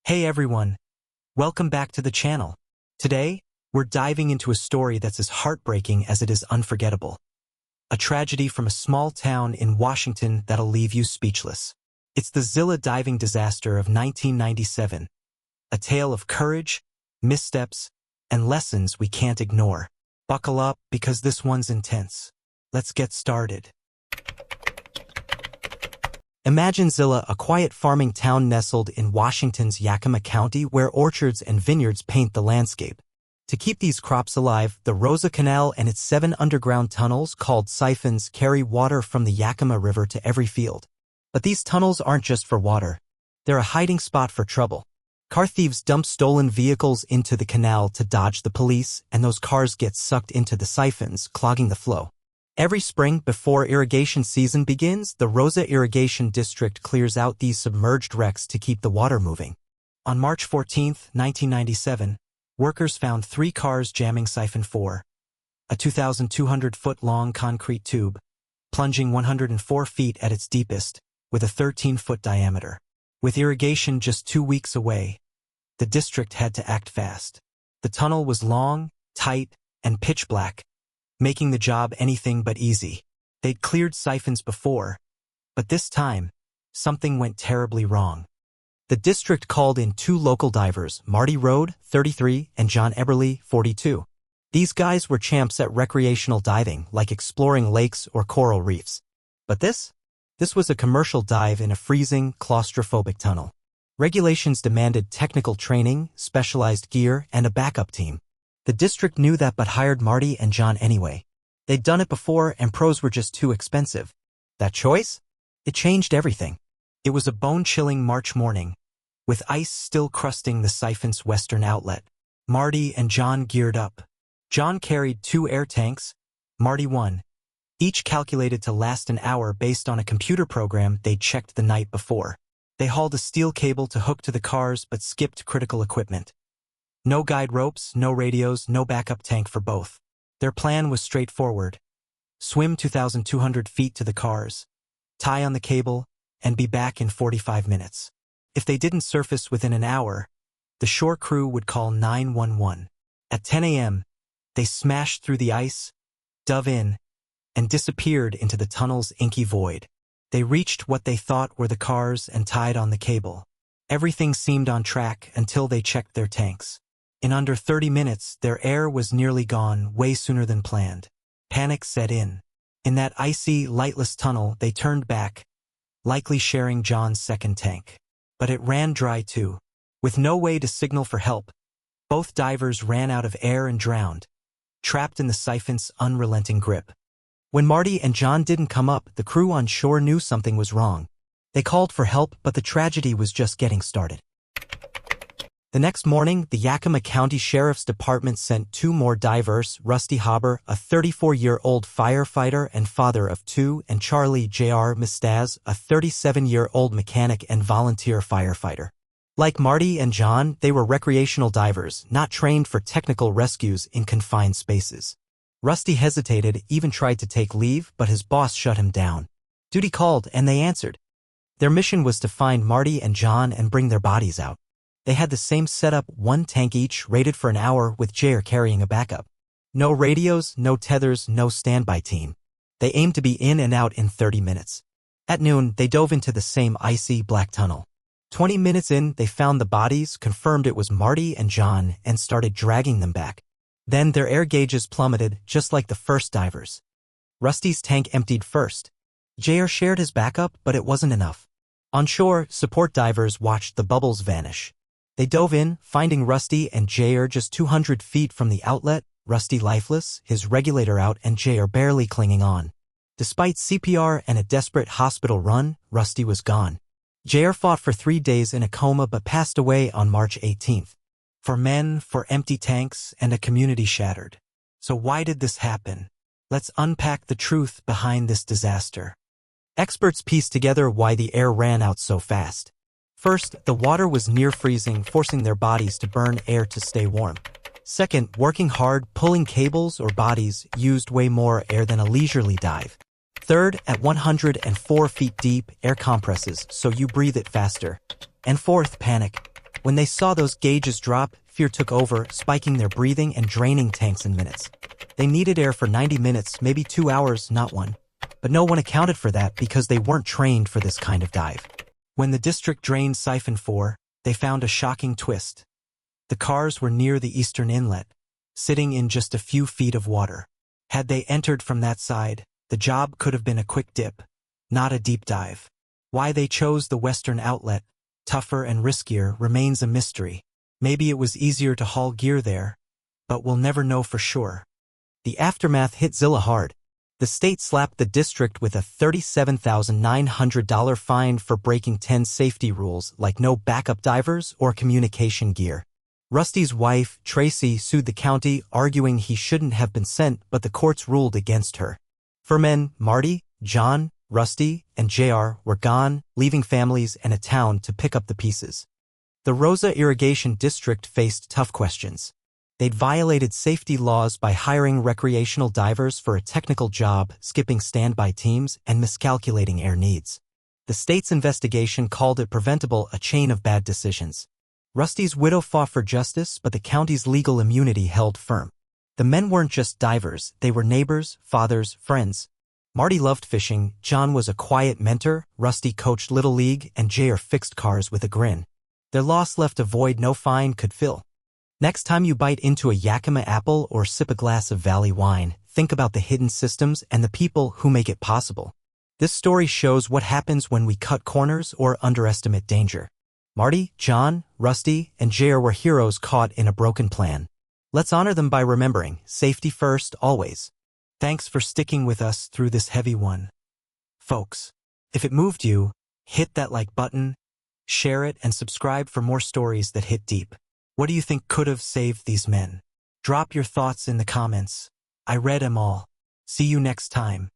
Hey everyone, welcome back to the channel. Today, we're diving into a story that's as heartbreaking as it is unforgettable. A tragedy from a small town in Washington that'll leave you speechless. It's the Zilla diving disaster of 1997, a tale of courage, missteps, and lessons we can't ignore. Buckle up because this one's intense. Let's get started. Imagine Zilla, a quiet farming town nestled in Washington's Yakima County where orchards and vineyards paint the landscape. To keep these crops alive, the Rosa Canal and its 7 underground tunnels called Siphons carry water from the Yakima River to every field. But these tunnels aren't just for water. They're a hiding spot for trouble. Car thieves dump stolen vehicles into the canal to dodge the police, and those cars get sucked into the siphons, clogging the flow. Every spring, before irrigation season begins, the Rosa Irrigation District clears out these submerged wrecks to keep the water moving. On March 14, 1997, workers found 3 cars jamming Siphon 4, a 2,200-foot-long concrete tube, plunging 104 feet at its deepest, with a 13-foot diameter. With irrigation just 2 weeks away, the district had to act fast. The tunnel was long, tight, and pitch black, making the job anything but easy. They'd cleared siphons before, but this time, something went terribly wrong. The district called in 2 local divers, Marty Rhode, 33, and John Eberle, 42. These guys were champs at recreational diving, like exploring lakes or coral reefs. But this was a commercial dive in a freezing, claustrophobic tunnel. Regulations demanded technical training, specialized gear, and a backup team. The district knew that but hired Marty and John anyway. They'd done it before and pros were just too expensive. That choice? It changed everything. It was a bone-chilling March morning, with ice still crusting the siphon's western outlet. Marty and John geared up. John carried 2 air tanks, Marty 1, each calculated to last an hour based on a computer program they'd checked the night before. They hauled a steel cable to hook to the cars but skipped critical equipment. No guide ropes, no radios, no backup tank for both. Their plan was straightforward. Swim 2,200 feet to the cars, tie on the cable, and be back in 45 minutes. If they didn't surface within an hour, the shore crew would call 911. At 10 a.m., they smashed through the ice, dove in, and disappeared into the tunnel's inky void. They reached what they thought were the cars and tied on the cable. Everything seemed on track until they checked their tanks. In under 30 minutes, their air was nearly gone, way sooner than planned. Panic set in. In that icy, lightless tunnel, they turned back, likely sharing John's second tank. But it ran dry too. With no way to signal for help, both divers ran out of air and drowned, trapped in the siphon's unrelenting grip. When Marty and John didn't come up, the crew on shore knew something was wrong. They called for help, but the tragedy was just getting started. The next morning, the Yakima County Sheriff's Department sent 2 more divers, Rusty Hauber, a 34-year-old firefighter and father of 2, and Charlie J.R. Mestaz, a 37-year-old mechanic and volunteer firefighter. Like Marty and John, they were recreational divers, not trained for technical rescues in confined spaces. Rusty hesitated, even tried to take leave, but his boss shut him down. Duty called, and they answered. Their mission was to find Marty and John and bring their bodies out. They had the same setup, 1 tank each, rated for an hour, with J.R. carrying a backup. No radios, no tethers, no standby team. They aimed to be in and out in 30 minutes. At noon, they dove into the same icy, black tunnel. 20 minutes in, they found the bodies, confirmed it was Marty and John, and started dragging them back. Then their air gauges plummeted, just like the first divers. Rusty's tank emptied first. J.R. shared his backup, but it wasn't enough. On shore, support divers watched the bubbles vanish. They dove in, finding Rusty and J.R. just 200 feet from the outlet, Rusty lifeless, his regulator out, and J.R. barely clinging on. Despite CPR and a desperate hospital run, Rusty was gone. J.R. fought for 3 days in a coma but passed away on March 18th. For men, for empty tanks, and a community shattered. So why did this happen? Let's unpack the truth behind this disaster. Experts pieced together why the air ran out so fast. First, the water was near freezing, forcing their bodies to burn air to stay warm. Second, working hard, pulling cables or bodies used way more air than a leisurely dive. Third, at 104 feet deep, air compresses, so you breathe it faster. And fourth, panic. When they saw those gauges drop, fear took over, spiking their breathing and draining tanks in minutes. They needed air for 90 minutes, maybe 2 hours, not one. But no one accounted for that because they weren't trained for this kind of dive. When the district drained Siphon 4, they found a shocking twist. The cars were near the eastern inlet, sitting in just a few feet of water. Had they entered from that side, the job could have been a quick dip, not a deep dive. Why they chose the western outlet, tougher and riskier, remains a mystery. Maybe it was easier to haul gear there, but we'll never know for sure. The aftermath hit Zilla hard. The state slapped the district with a $37,900 fine for breaking 10 safety rules like no backup divers or communication gear. Rusty's wife, Tracy, sued the county, arguing he shouldn't have been sent, but the courts ruled against her. 4 men, Marty, John, Rusty, and JR, were gone, leaving families and a town to pick up the pieces. The Rosa Irrigation District faced tough questions. They'd violated safety laws by hiring recreational divers for a technical job, skipping standby teams, and miscalculating air needs. The state's investigation called it preventable, a chain of bad decisions. Rusty's widow fought for justice, but the county's legal immunity held firm. The men weren't just divers, they were neighbors, fathers, friends. Marty loved fishing, John was a quiet mentor, Rusty coached Little League, and JR fixed cars with a grin. Their loss left a void no fine could fill. Next time you bite into a Yakima apple or sip a glass of Valley wine, think about the hidden systems and the people who make it possible. This story shows what happens when we cut corners or underestimate danger. Marty, John, Rusty, and JR were heroes caught in a broken plan. Let's honor them by remembering, safety first, always. Thanks for sticking with us through this heavy one. Folks, if it moved you, hit that like button, share it, and subscribe for more stories that hit deep. What do you think could have saved these men? Drop your thoughts in the comments. I read 'em all. See you next time.